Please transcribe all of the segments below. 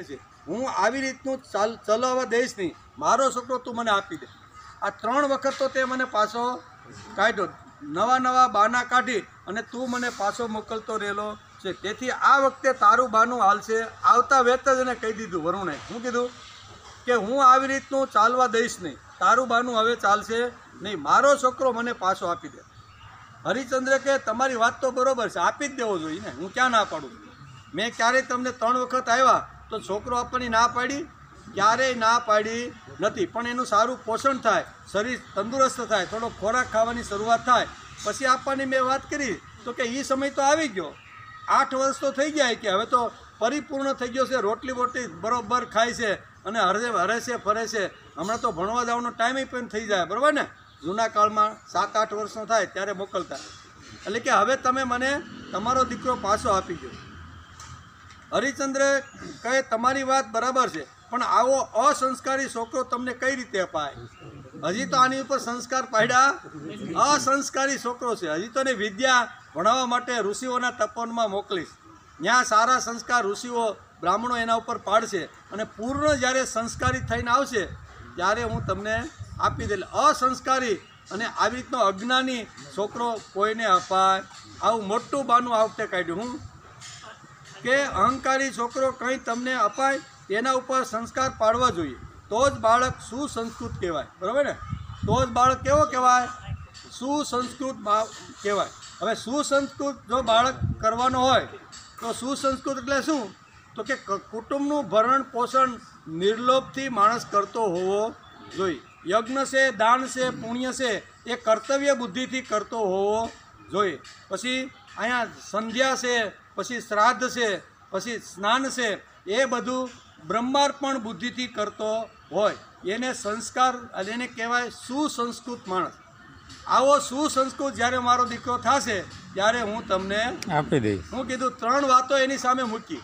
છે હું આવી રીતનું ચલાવવા દઈશ નહીં, મારો છોકરો તું મને આપી દે। આ 3 વખત તો તે મને પાછો કાઢ્યો, નવા બહાના કાઢી અને તું મને પાછો મોકલતો રહેલો છે। તેથી આ વખતે તારું બહાનું હાલશે। આવતા વેત જ એને કહી દીધું વરુણે, શું કીધું કે હું આવી રીતનું ચાલવા દઈશ નહીં, તારું બહાનું હવે ચાલશે નહીં, મારો છોકરો મને પાછો આપી દે। હરિચંદ્ર કે તમારી વાત તો બરોબર છે, આપી જ દેવો જોઈએ ને, હું ક્યાં ના પાડું છું? મેં ક્યારેય તમને 3 વખત આવ્યા તો છોકરો આપવાની ના પાડી? ક્યારેય ના પાડી નથી, પણ એનું સારું પોષણ થાય, શરીર તંદુરસ્ત થાય, થોડો ખોરાક ખાવાની શરૂઆત થાય પછી આપવાની મેં વાત કરી તો કે એ સમય તો આવી ગયો, 8 વર્ષ તો થઈ ગયા કે હવે તો પરિપૂર્ણ થઈ ગયો છે, રોટલી બોટલી બરોબર ખાય છે અને હરે છે ફરે છે। હમણાં તો ભણવા જવાનો ટાઈમ પણ થઈ જાય, બરાબર ને? જૂના કાળમાં 7-8 વર્ષનો થાય ત્યારે મોકલતા, એટલે કે હવે તમે મને તમારો દીકરો પાછો આપી દો। હરિચંદ્ર કહે તમારી વાત બરાબર છે, પણ આવો અસંસ્કારી છોકરો તમને કઈ રીતે અપાય? હજી તો આની ઉપર સંસ્કાર પાડ્યા, અસંસ્કારી છોકરો છે, હજી તો એને વિદ્યા ભણાવવા માટે ઋષિઓના તપોવનમાં મોકલીશ, ત્યાં સારા સંસ્કાર ઋષિઓ બ્રાહ્મણો એના ઉપર પાડશે અને પૂર્ણ જ્યારે સંસ્કારી થઈને આવશે ત્યારે હું તમને આપી દે। અસંસ્કારી અને આવી રીતનો અજ્ઞાની છોકરો કોઈને અપાય? આવું મોટું બાનું આ વખતે કાઢ્યું હું કે અહંકારી છોકરો કંઈ તમને અપાય તેના ઉપર સંસ્કાર પાડવા જોઈએ, તો જ બાળક સુસંસ્કૃત કહેવાય, બરાબર ને? તો જ બાળક કેવો કહેવાય? સુસંસ્કૃત કહેવાય। હવે સુસંસ્કૃત જો બાળક કરવાનો હોય તો સુસંસ્કૃત એટલે શું? તો કે કુટુંબનું ભરણ પોષણ નિર્લોભથી માણસ કરતો હોવો જોઈએ, યજ્ઞ છે, દાન છે, પુણ્ય છે એ કર્તવ્ય બુદ્ધિથી કરતો હોવો જોઈએ। પછી અહીંયા સંધ્યા છે, પછી શ્રાદ્ધ છે, પછી સ્નાન છે, એ બધું બ્રહ્માર્પણ બુદ્ધિથી કરતો હોય, એને સંસ્કાર એને કહેવાય સુસંસ્કૃત માણસ। આવો સુસંસ્કૃત જ્યારે મારો દીકરો થશે ત્યારે હું તમને આપી દઈશ। હું કીધું 3 વાતો એની સામે મૂકી,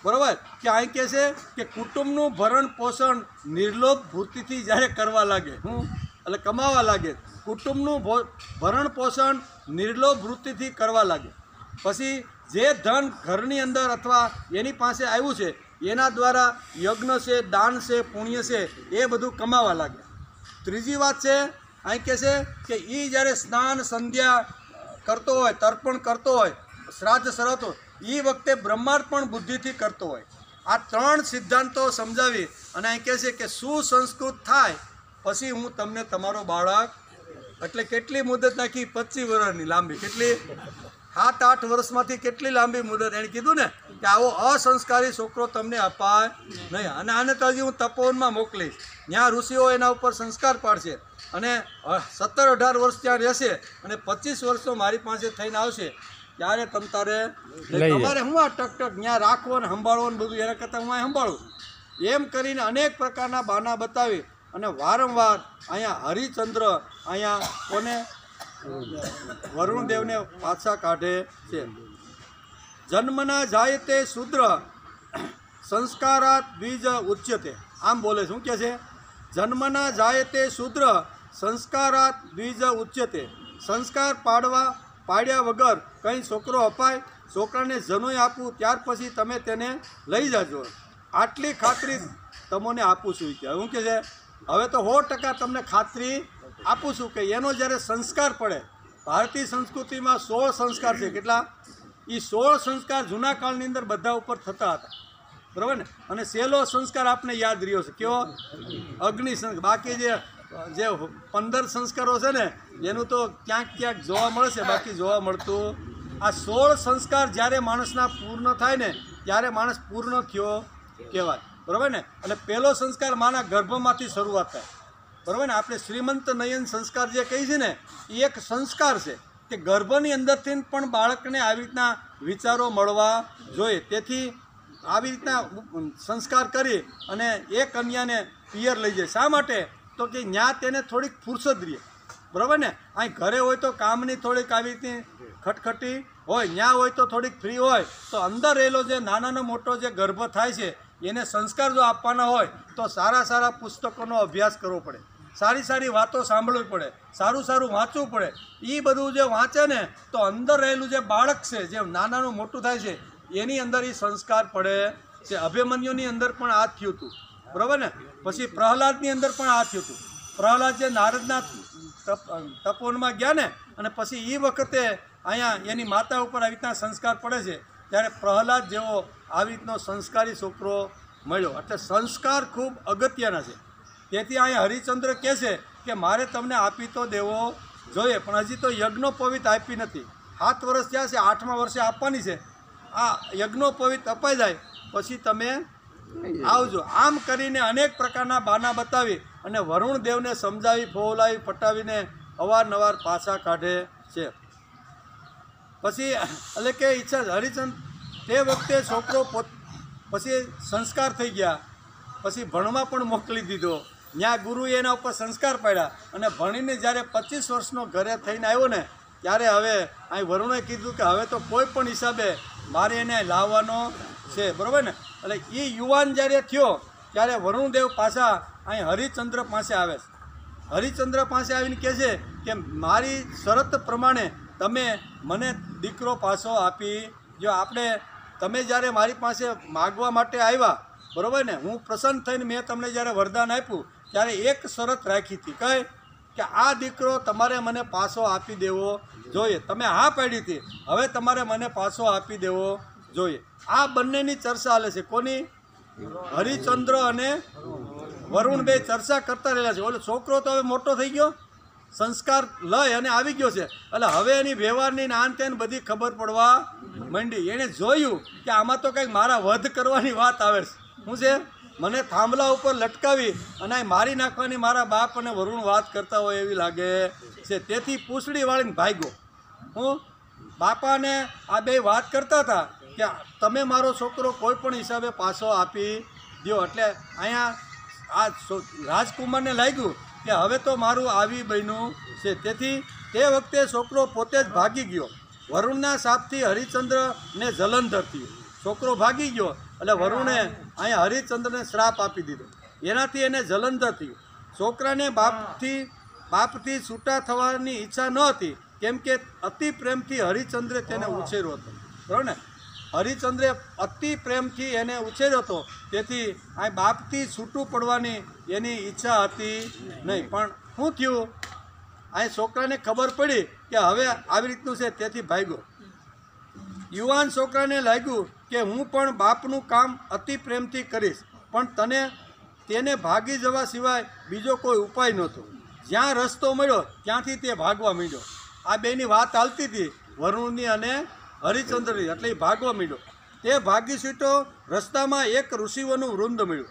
બરાબર? કે અહીં કહે છે કે કુટુંબનું ભરણ પોષણ નિર્લોભ વૃત્તિથી જ્યારે કરવા લાગે, હું એટલે કમાવા લાગે, કુટુંબનું ભરણ પોષણ નિર્લોભ વૃત્તિથી કરવા લાગે, પછી જે ધન ઘરની અંદર અથવા એની પાસે આવ્યું છે એના દ્વારા યજ્ઞ છે, દાન છે, પુણ્ય છે એ બધું કમાવા લાગે। ત્રીજી વાત છે અહીં કહે છે કે એ જ્યારે સ્નાન સંધ્યા કરતો હોય, તર્પણ કરતો હોય, શ્રાદ્ધ શ્રાદ્ધો એ વખતે બ્રહ્માર્પણ બુદ્ધિથી કરતો હોય। આ 3 સિદ્ધાંતો સમજાવી અને અહીં કહે છે કે સુસંસ્કૃત થાય પછી હું તમને તમારો બાળક, એટલે કેટલી મુદત નાખી? 25 વર્ષની લાંબી, કેટલી? 7-8 વર્ષમાંથી કેટલી લાંબી મુદત એણે કીધું ને કે આવો અસંસ્કારી છોકરો તમને અપાય નહીં, અને આને તો હજી હું તપોવનમાં મોકલીશ, ત્યાં ઋષિઓ એના ઉપર સંસ્કાર પાડશે અને 17-18 વર્ષ ત્યાં રહેશે અને 25 વર્ષનો મારી પાસે થઈને આવશે ત્યારે તમારે હું આ ટક ત્યાં રાખવો ને સંભાળવો ને બધું, એના કરતાં હું અહીં સંભાળું, એમ કરીને અનેક પ્રકારના બહાના બતાવી અને વારંવાર અહીંયા હરિચંદ્ર અહીંયા કોને વરુણદેવને પાછા કાઢે છે। જન્મના જાય તે શૂદ્ર સંસ્કારાત દ્વિજ ઉચ્યતે, આમ બોલે શું કે છે? જન્મના જાય તે શૂદ્ર સંસ્કારાત દ્વિજ ઉચ્યતે, સંસ્કાર પાડ્યા વગર કંઈ છોકરો અપાય? છોકરાને જનોય આપું ત્યાર પછી તમે તેને લઈ જાજો, આટલી ખાતરી તમને આપું છું કે શું કે છે? હવે તો 100% તમને ખાતરી આપું છું કે એનો જ્યારે સંસ્કાર પડે, ભારતીય સંસ્કૃતિમાં 16 સંસ્કાર છે, કેટલા? એ 16 સંસ્કાર જૂના કાળની અંદર બધા ઉપર થતા હતા, બરાબર ને? અને સહેલો સંસ્કાર આપણે યાદ રહ્યો છે, કયો? અગ્નિ સંસ્કાર। બાકી જે 15 સંસ્કારો છે ને એનું તો ક્યાંક જોવા મળે છે, બાકી જોવા મળતું। આ 16 સંસ્કાર જ્યારે માણસના પૂર્ણ થાય ને ત્યારે માણસ પૂર્ણ થયો કહેવાય, બરાબર ને? અને પહેલો સંસ્કાર માના ગર્ભમાંથી શરૂઆત થાય, બરાબર ને? આપણે શ્રીમંત નયન સંસ્કાર જે કહીએ છીએ ને એ એક સંસ્કાર છે કે ગર્ભની અંદરથી પણ બાળકને આવી રીતના વિચારો મળવા જોઈએ। તેથી આવી રીતના સંસ્કાર કરી અને એ કન્યાને પિયર લઈ જાય, શા માટે? તો કે ત્યાં તેને થોડીક ફુરસદ રહે, બરાબર ને? અહીં ઘરે હોય તો કામની થોડીક આવી રીતની ખટખટી હોય, ત્યાં હોય તો થોડીક ફ્રી હોય, તો અંદર રહેલો જે નાનાનો મોટો જે ગર્ભ થાય છે એને સંસ્કાર જો આપવાના હોય તો સારા પુસ્તકોનો અભ્યાસ કરવો પડે, સારી વાતો સાંભળવી પડે, સારું વાંચવું પડે। એ બધું જે વાંચે ને તો અંદર રહેલું જે બાળક છે, જે નાનાનું મોટું થાય છે એની અંદર એ સંસ્કાર પડે કે અભિમન્યુની અંદર પણ આ થયું હતું, બરાબર ને. પછી પ્રહલાદની અંદર પણ આ થયું હતું. પ્રહલાદ જે નારદના તપોવનમાં ગયા ને, અને પછી એ વખતે અહીંયા એની માતા ઉપર આવી રીતના સંસ્કાર પડે છે, ત્યારે પ્રહલાદ જેવો આવી રીતનો સંસ્કારી છોકરો મળ્યો. એટલે સંસ્કાર ખૂબ અગત્યના છે. તેથી અહીંયા હરિચંદ્ર કહે છે કે મારે તમને આપી તો દેવો જોઈએ, પણ હજી તો યજ્ઞોપવિત આપી નથી. 7 વર્ષ થયા છે, 8મા વર્ષે આપવાની છે. આ યજ્ઞોપવિત અપાઈ જાય પછી તમે આવજો. આમ કરીને અનેક પ્રકારના બાના બતાવી અને વરુણ દેવને સમજાવી, ફોલાવી, પટાવીને અવારનવાર પાછા કાઢે છે. પછી એટલે કે ઈચ્છા હરિચંદ્ર તે વખતે છોકરો પછી સંસ્કાર થઈ ગયા, પછી ભણવા પણ મોકલી દીધો. ત્યાં ગુરુએ એના ઉપર સંસ્કાર પાડ્યા, અને ભણીને જ્યારે 25 વર્ષનો ઘરે થઈને આવ્યો ને, ત્યારે હવે અહીં વરુણે કીધું કે હવે તો કોઈ પણ હિસાબે મારે એને લાવવાનો છે, બરાબર ને. એટલે એ યુવાન જ્યારે થયો ત્યારે વરુણદેવ પાછા અહીં હરિચંદ્ર પાસે આવે છે. હરિચંદ્ર પાસે આવીને કહે છે કે મારી શરત પ્રમાણે તમે મને દીકરો પાછો આપી જો. તમે જ્યારે મારી પાસે માગવા માટે આવ્યા, બરાબર ને, હું પ્રસન્ન થઈને મેં તમને જ્યારે વરદાન આપ્યું ત્યારે એક શરત રાખી હતી, કઈ કે આ દીકરો તમારે મને પાછો આપી દેવો જોઈએ. તમે હા પાડી હતી, હવે તમારે મને પાછો આપી દેવો જોઈએ. આ બંનેની ચર્ચા હાલે છે. કોની? હરિચંદ્ર અને વરુણ બે ચર્ચા કરતા રહેલા છે. ઓલો છોકરો તો હવે મોટો થઈ ગયો, સંસ્કાર લઈ અને આવી ગયો છે, એટલે હવે એની વ્યવહારની આન તેન બધી ખબર પડવા માંડી. એણે જોયું કે આમાં તો કંઈક મારા વધ કરવાની વાત આવે છે. શું છે? મને થાંભલા ઉપર લટકાવી અને મારી નાખવાની મારા બાપ અને વરુણ વાત કરતા હોય એવી લાગે છે. તેથી પૂંછડી વાળીને ભાગ્યો. હું બાપાને આ બે વાત કરતા હતા કે તમે મારો છોકરો કોઈ પણ હિસાબે પાછો આપી દો. એટલે અહીંયા આ રાજકુમારને લાગ્યું કે હવે તો મારું આવી બન્યું છે. તેથી તે વખતે છોકરો પોતે જ ભાગી ગયો. વરુણના શાપથી હરિચંદ્રને જલંધર થયું. છોકરો ભાગી ગયો એટલે વરુણે અહીંયા હરિચંદ્રને શ્રાપ આપી દીધો. એનાથી એને જલંધર થયું. છોકરાને બાપથી છૂટા થવાની ઈચ્છા ન હતી, કેમ કે અતિ પ્રેમથી હરિચંદ્રે તેને ઉછેર્યો હતો, બરાબર ને. હરિચંદ્રે અતિ પ્રેમથી એને ઉછેર્યો હતો, તેથી આ બાપથી છૂટું પડવાની એની ઈચ્છા હતી નહીં. પણ શું થયું? આ છોકરાને ખબર પડી કે હવે આવી રીતનું છે, તેથી ભાગ્યો. યુવાન છોકરાને લાગ્યું કે હું પણ બાપનું કામ અતિ પ્રેમથી કરીશ, પણ તેને ભાગી જવા સિવાય બીજો કોઈ ઉપાય નહોતો. જ્યાં રસ્તો મળ્યો ત્યાંથી તે ભાગવા માંડ્યો. આ બેની વાત ચાલતી હતી, વરુણની અને હરિચંદ્રની. એટલે એ ભાગવા માંડ્યો. તે ભાગી છૂટ્યો. રસ્તામાં એક ઋષિઓનું વૃંદ મળ્યું.